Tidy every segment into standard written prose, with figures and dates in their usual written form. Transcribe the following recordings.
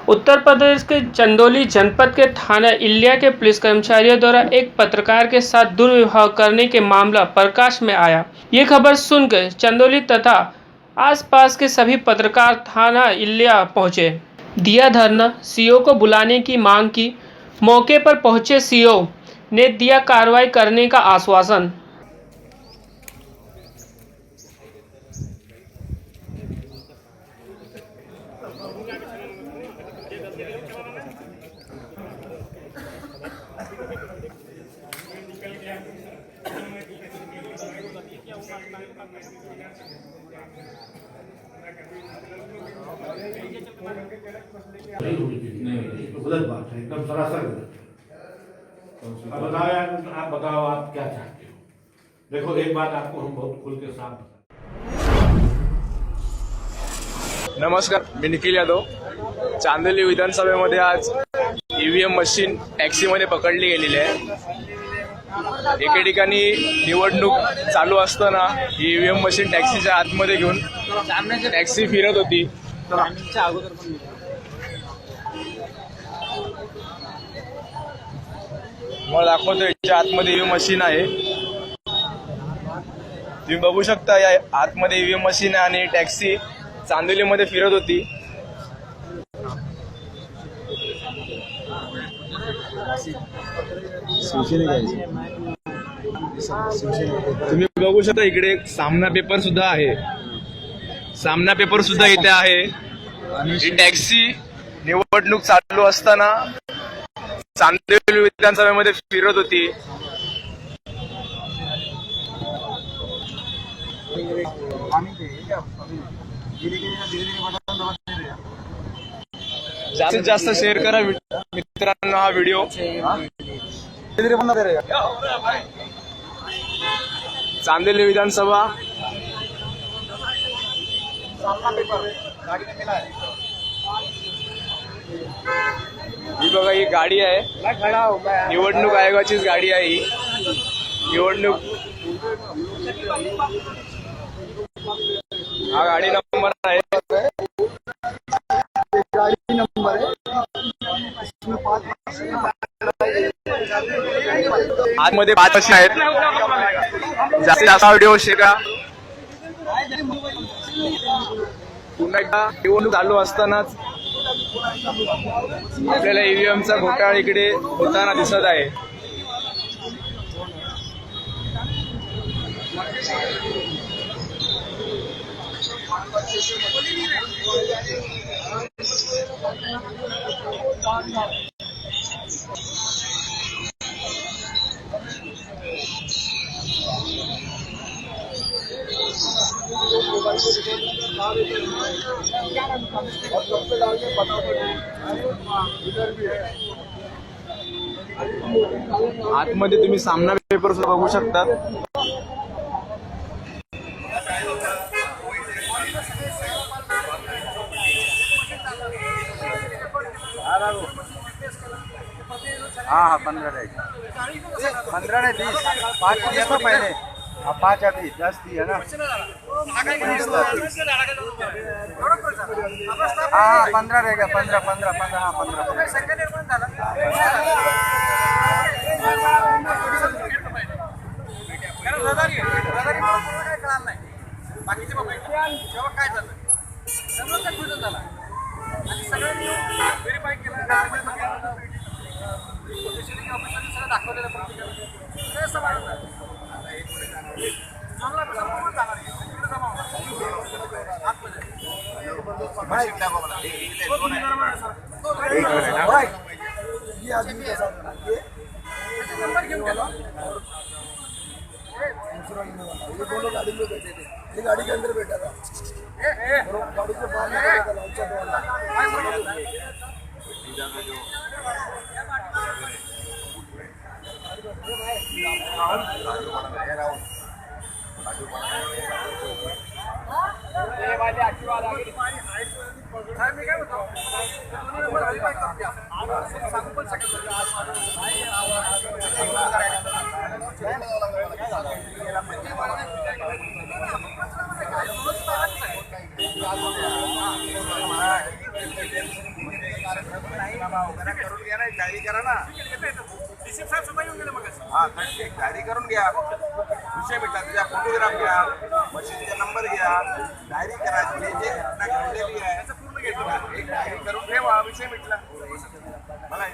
उत्तर प्रदेश के चंदौली जनपद के थाना इल्लिया के पुलिस कर्मचारियों द्वारा एक पत्रकार के साथ दुर्व्यवहार करने के मामला प्रकाश में आया। ये खबर सुनकर चंदौली तथा आसपास के सभी पत्रकार थाना इल्लिया पहुंचे, दिया धरना, सीओ को बुलाने की मांग की। मौके पर पहुंचे सीओ ने दिया कार्रवाई करने का आश्वासन। नहीं, गलत बात है, एकदम सरासर गलत है। अब बताओ यार, आप बताओ आप क्या चाहते हो। देखो एक बात आपको हम बहुत खुल के साफ बता। नमस्कार, मी निखिल यादव। चांदोली विधानसभेमध्ये आज ईव्हीएम मशीन टॅक्सीमध्ये पकडली गेलेली आहे। एके ठिकाणी निवडणूक चालू असताना ईव्हीएम मशीन टॅक्सीच्या आतमध्ये घेऊन टॅक्सी फिरत होती। मला दाखवतो, याच्या आतमध्ये ईव्हीएम मशीन आहे। तुम्ही बघू शकता, या आतमध्ये ईव्हीएम मशीन आहे आणि टॅक्सी चांदोलीमध्ये फिरत होती। तुम्ही बघू शकता, इकडे सामना पेपर सुद्धा आहे। सामना पेपर सुद्धा इथे आहे। ही टॅक्सी निवडणूक चालू असताना चांदोली विधानसभेमध्ये फिरत होती। जास्तीत जास्त शेअर करा मित्रांनो हा व्हिडिओ। चांदोली विधानसभा ही बघा, ही गाडी आहे, निवडणूक आयोगाचीच गाडी आहे ही। निवडणूक हा गाडी नंबर आहे, आतमध्ये 5 अशी आहेत। जास्तीत जास्त व्हिडिओ शेअर करा। पुन्हा एकदा निवडणूक चालू असतानाच आपल्याला ईव्हीएमचा घोटाळा इकडे होताना दिसत आहे। आतमध्ये तुम्ही सामना पेपर सुद्धा बघू शकता। हाँ 15 रहेगा, 15 नहीं 20, 5 दिया था पहले, अब 5 अभी 10 दिया ना। हाँ 15 रहेगा, 15 हाँ 15। ये दोनों गाड़ी में बैठे थे, ये गाड़ी के अंदर बैठा था, गाड़ी के बाहर निकला था लाउंचर वाला। भाव करा, करून घ्या ना, एक डायरी करा ना. हा तर एक डायरी करून घ्या. विषय भेटला, तुझ्या फोटोग्राफ घ्या, मशीनचा नंबर घ्या, डायरी करा, जे जे घटना घडलेली आहे एक डायरी करून ठेवा. विषय भेटला. मला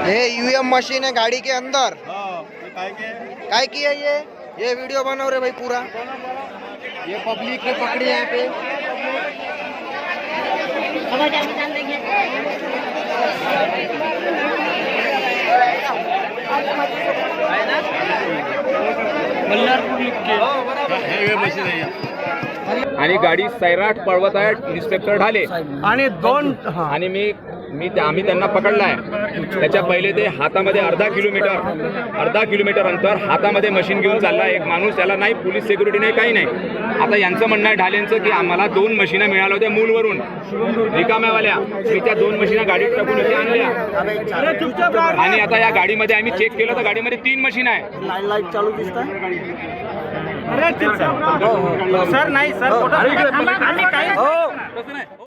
ये ईवीएम मशीन है गाड़ी के अंदर. काय की है ये वीडियो बनाओ रे भाई पूरा. ये पब्लिक ने पकड़ी यहाँ पे. आणि गाडी सैराट पळवत आहे इन्स्पेक्टर ढाले आणि दोन आणि आम्ही त्यांना पकडलाय. त्याच्या पहिले ते हातामध्ये अर्धा किलोमीटर अंतर हातामध्ये मशीन घेऊन चालला एक माणूस. त्याला नाही पोलीस सिक्युरिटी नाही, काही नाही. आता यांचं म्हणणं आहे ढालेंचं की आम्हाला 2 मशीना मिळाल्या होत्या मूलवरून रिकाम्यावाल्या. मी त्या 2 मशीना गाडीत टाकून इथे आणल्या आणि आता या गाडीमध्ये आम्ही चेक केलं तर गाडीमध्ये 3 मशीन आहे. लाईट चालू दिसत सर नाही सर